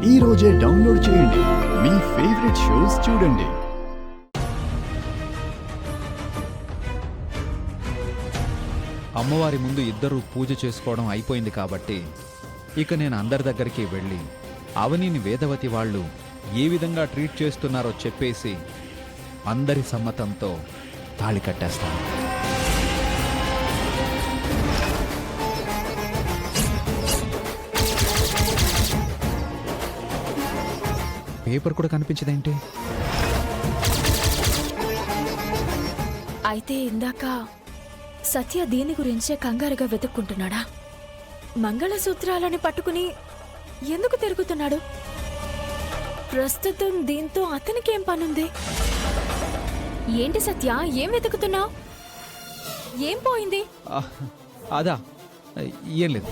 ఈ రోజే డౌన్లోడ్ చేయండి. మీ ఫేవరెట్ షోస్ చూడండి. అమ్మవారి ముందు ఇద్దరూ పూజ చేసుకోవడం అయిపోయింది కాబట్టి ఇక నేను అందరి దగ్గరికి వెళ్ళి అవనిని వేదవతి వాళ్ళు ఏ విధంగా ట్రీట్ చేస్తున్నారో చెప్పేసి అందరి సమ్మతంతో తాళి కట్టేస్తాను. పేపర్ కూడా కనిపించదేంటి? అయితే ఇందాక సత్య దీని గురించే కంగారుగా వెతుక్కుంటున్నాడా? మంగళసూత్రాలని పట్టుకుని ఎందుకు తిరుగుతున్నాడు? ప్రస్తుతం దీంతో అతనికేం పనుంది? ఏంటి సత్య, ఏం వెతుకుతున్నావు? ఏం పోయింది? అదా ఏం లేదు.